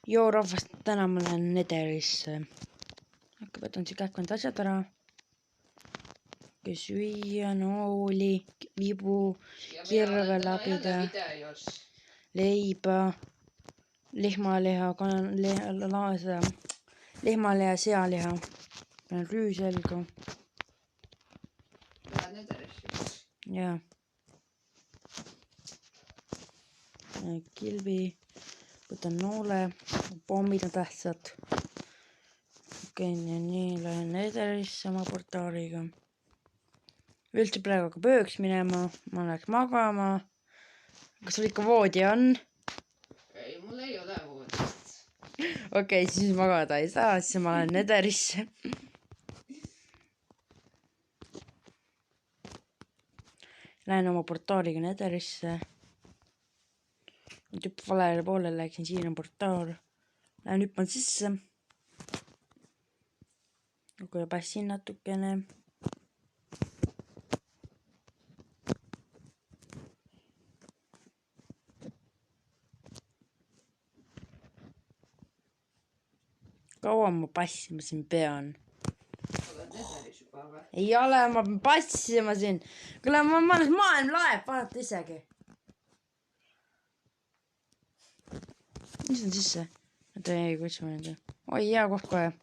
Joo rahvast, täna ma lähen Netherisse. Võtan siia kõik need asjad ära. Süüa, nooli, vibu, kirvelabida, leiba, lihmaliha, lihmaliha, sealiha. Panen rüü selga. Lähed Netherisse? Jaa. Kilbi. Võtan noole. Pommid on tähtsad. Okei, nii lähen Netherisse oma portaaliga. Üldse praegu hakkab ööks minema. Ma läheks magama. Kas sul ikka voodi on? Ei, mul ei ole voodit. Okei, siis magada ei saa, siis ma lähen Netherisse. Lähen oma portaaliga Netherisse. Nüüd hüpp valele poole läksin, siin on portaal. Lähen hüppan sisse. Kui passin natukene. Kaua ma passima siin pean? Oled Netheris juba või? Ei ole, ma pean passima siin. Kuule, maailm laeb, vaadata isegi. Mis on sisse? Ei, kuidas ma nüüd? Oi, hea koht kohe.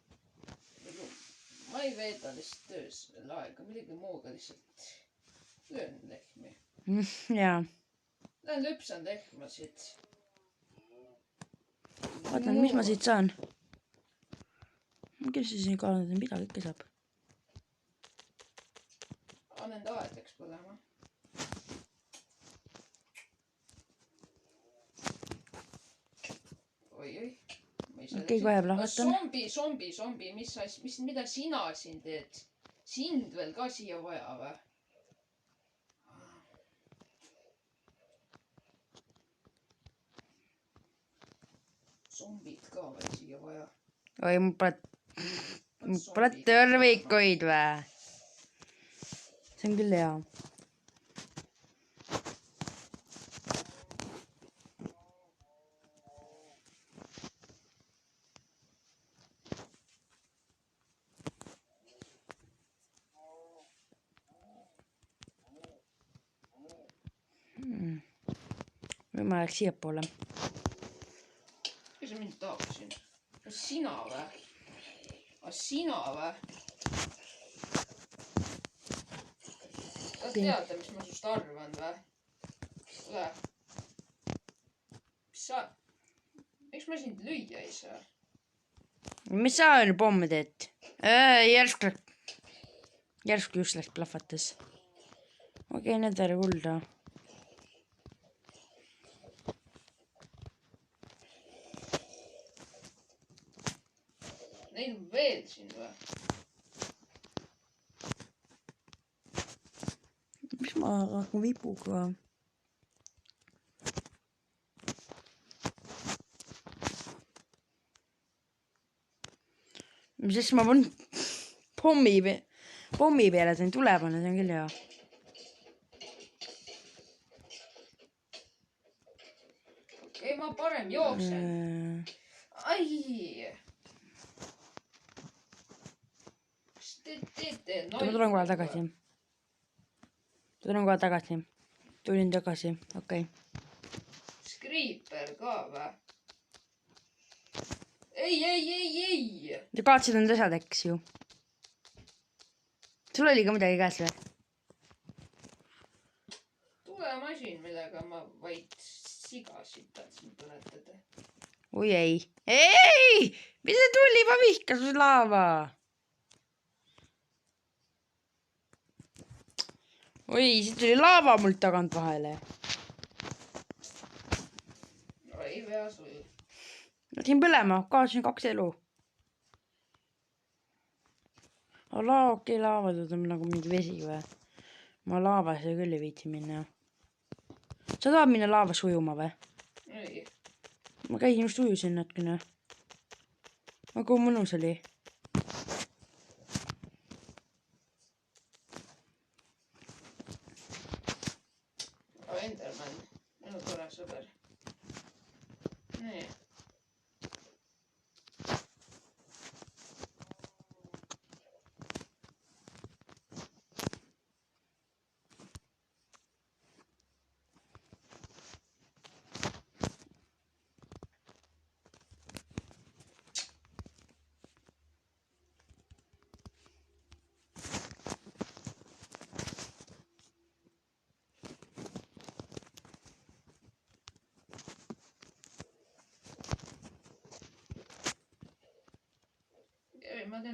Ma ei veeda lihtsalt töös veel aega, midagi muuga lihtsalt löön lehmi. Jaa. Lähen lüpsan lehmasid. Vaatan, mis ma siit saan. Kes siis siin kaasada, mida kõike saab? Nende aedeks põlema. Oi. Okei, kohe plahvatan. Zombi, mida sina siin teed? Sind veel ka siia vaja või? Zombid ka veel siia vaja. Oi, mu pole tõrvikuid või? See on küll hea. Või ma läheks siia poole. Kes mind tahaksin? Kas sina või? Sina või? Kas teada, mis ma sust arvan või? Tule. Mis sa? Miks ma sind lüüa ei saa? Mis sa on pommi teed? Järsku just läks plahvatas. Okei, need ära kulda. Neid on veel siin või? Mis ma hakkan vipuga? Sest ma võin pommi peale sain tule panna, see on küll hea. Okei, ma parem jooksen. Ai! Mis te teete? Ma tulen kohe tagasi. Tulin tagasi, okei. Skriiper ka või? Ei! Te kaatsid need asjad, eks ju? Sul oli ka midagi käes või? Tulemasin, millega ma vaid sigasid tahtsin põletada. Oi ei. Ei! Mis see tuli? Ma vihkas laava. Oi, siit tuli laava mult tagant vahele. No ei pea sul. Läksin põlema, kaotasin 2 elu. Okei, laavadud on nagu mingi vesi või? Ma laavasse küll ei viitsi minna. Sa tahad minna laavas ujuma või? Ei. Ma käisin just ujusin natukene. Aga mõnus oli. Enderman, minu tore sõber. Nii.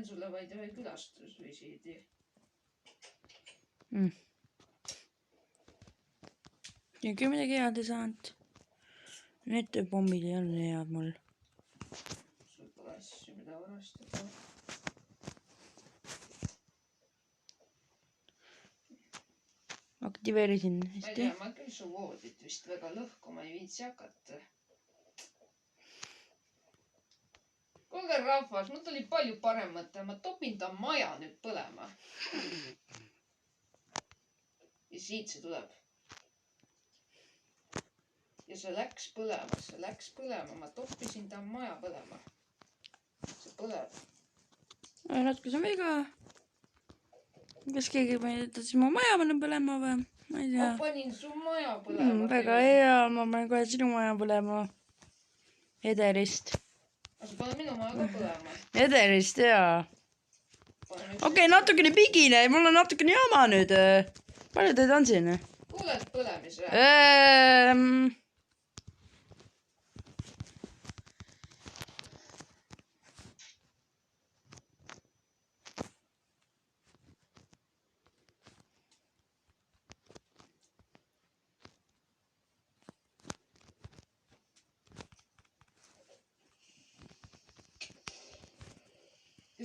teen sulle vaid ühe külastusvisiidi. Küll midagi head ei saanud. Need pommid ei olnud head mul. Sul pole asju, mida varastada. Aktiveerisin Ma ei hästi. tea, ma küll su voodit vist väga lõhkuma ei viitsi hakata. Kuulge rahvas, mul tuli palju parem mõte. Ma topin ta maja nüüd põlema. Ja siit see tuleb. Ja see läks põlema. Ma toppisin ta maja põlema. See põleb. Natuke see on viga. Kas keegi tahtis mu maja panna põlema või? Ma ei tea. Ma panin su maja põlema. Väga hea, ma panen kohe sinu maja põlema. Ederist. Aga sa pane minu maja ka põlema. Ederist, jaa. Okei, natukene pigine, mul on natukene jama nüüd. Palju teid on siin? Kuuled põlemise?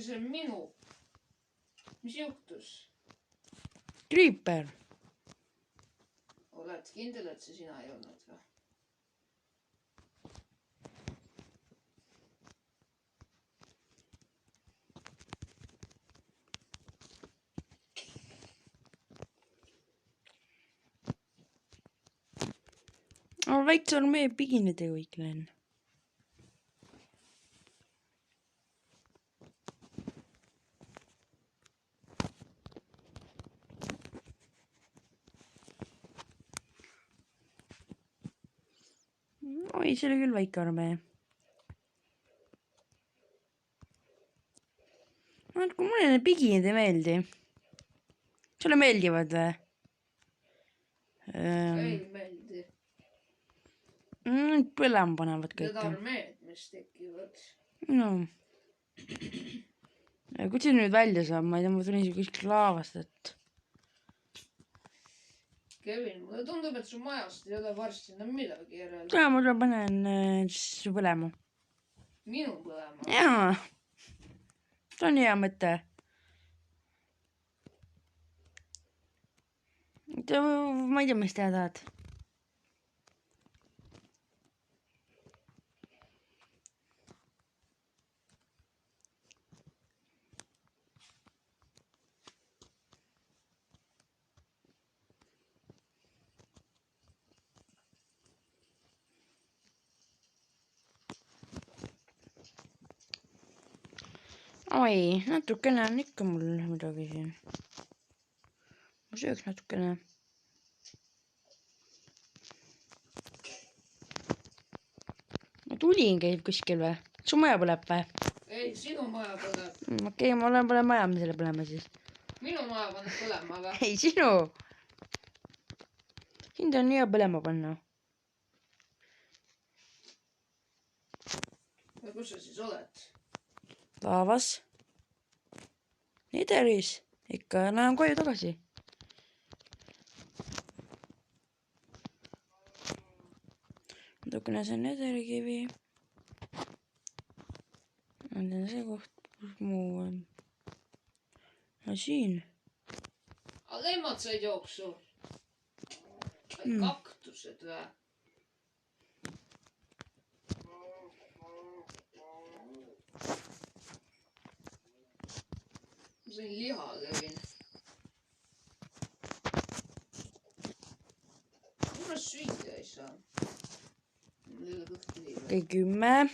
Ja see on minu. Mis juhtus? Creeper. Oled kindel, et see sina ei olnud või? Väikse on meie piginide kõik lähen. Oi, see oli küll väike arme. Kui mulle need piginid ei meeldi. Sulle meeldivad või? Ei meeldi. Põlema panevad kõik. Need armeed, mis tekivad. No. Kui see nüüd välja saab, ma ei tea, ma tulin siia kuskil laavast, et... Kevin, mulle tundub, et su majast ei ole varsti enam midagi järel. Ja, ma panen su põlema. Minu põlema? Jaa. See on hea mõte. Ma ei tea, mis teha tahad. Oi, natukene on ikka mul midagi siin. Ma sööks natukene. Ma tulin käib kuskil või? Su maja põleb või? Ei, sinu maja põleb. Okei, ma olen maja, mis selle põlema siis. Minu maja paneb põlema või? Ei, sinu. Sind on hea põlema panna. Ja kus sa siis oled? Laavas. Nederis. Ikka lähen koju tagasi. Natukene see nederikivi. On see koht, kus muu on. Ja siin. Aga lemmad said jooksu. Kaktused või? Ma sain liha, Kevin. Ma süüa ei saa. Mul ei ole kõhtu liiga. Okei, 10.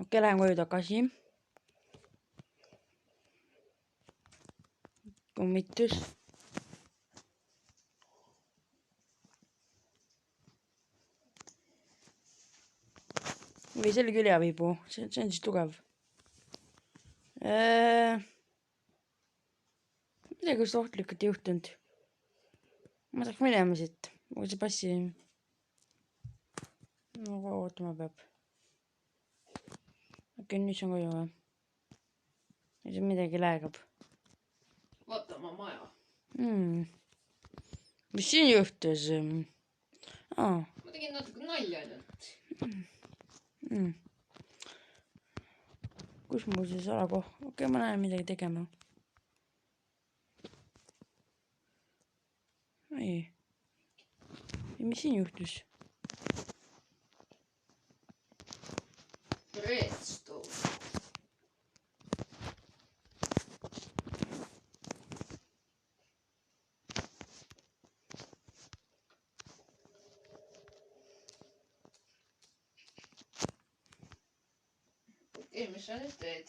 Okei, lähen koju tagasi. Kummitus. Või see oli küll hea viibu. See on siis tugev. Midagi just ohtlikult ei juhtunud. Ma saaks minema siit. Aga see passi... No ootama peab. Okei, nüüd see on koju või? nüüd midagi läägab. Vaata oma maja. Mis siin juhtus? Ma tegin natuke nalja ainult. Kus mul siis alakoht? Okei, ma näen midagi tegema. Ei. Mis siin juhtus? Redstone. Okei, mis sa nüüd teed?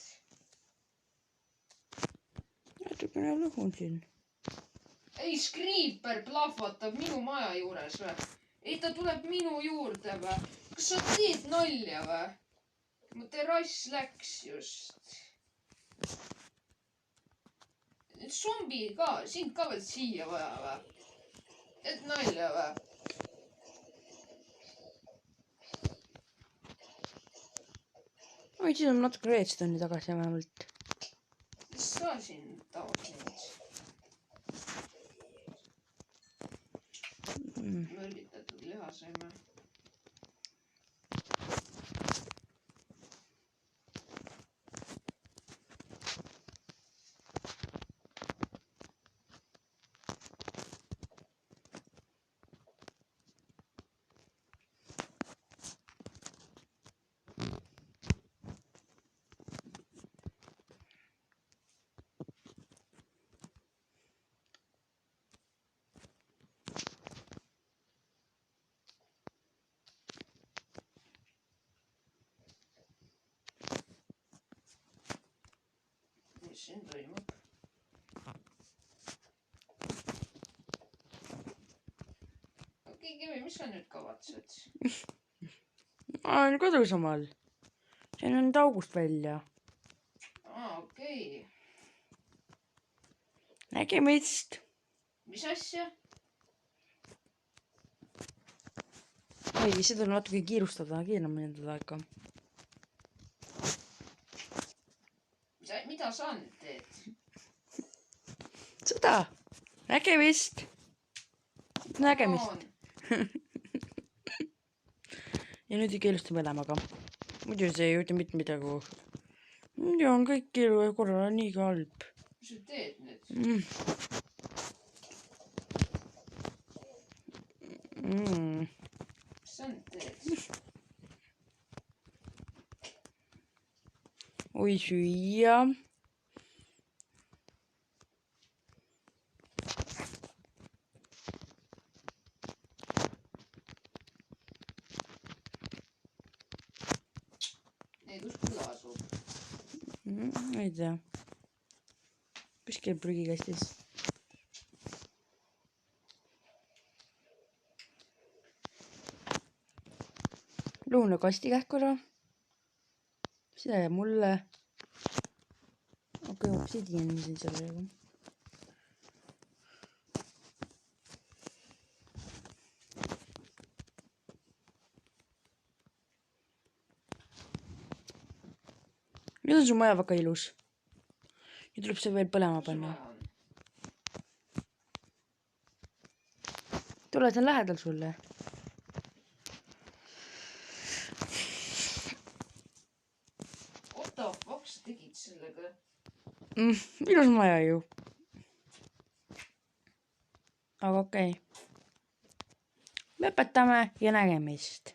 Natukene lõhun siin. Ei, Skriiper plahvatab minu maja juures või? Ei, ta tuleb minu juurde või? Kas sa teed nalja või? Mu terrass läks just. Zombi ka, sind ka veel siia vaja või? Teed nalja või? Oi, siis on natuke redstone'i tagasi vähemalt. Mis sa siin tahad nüüd? Mürgitatud liha saime. Mis siin toimub? Okei, Kivi, mis sa nüüd kavatsed? Ma olen kodus omal. See on august välja. Okei. Nägemist. Mis asja? Ei, seda on natuke kiirustada, kiiremini endale aega. Mida sa nüüd teed? Seda. Nägemist. Nägemist. Ja nüüd ei keelusta minemaga. Muidu see ei juhtu mitte midagi. Ja on kõik keelu korral nii halb. Mis sa teed nüüd? Mis sa nüüd teed? Oi, süüa. Ei, kus küll asub? Ei tea. Kuskil prügikastis. Lõunakasti kähkura. Seda jääb mulle. Okei, obsidian siin sellega. Nüüd on su maja väga ilus. Nüüd tuleb see veel põlema panna. Tule, see on lähedal sulle. What the fuck sa tegid sellega? Ilus maja ju. Aga okei. Lõpetame ja nägemist.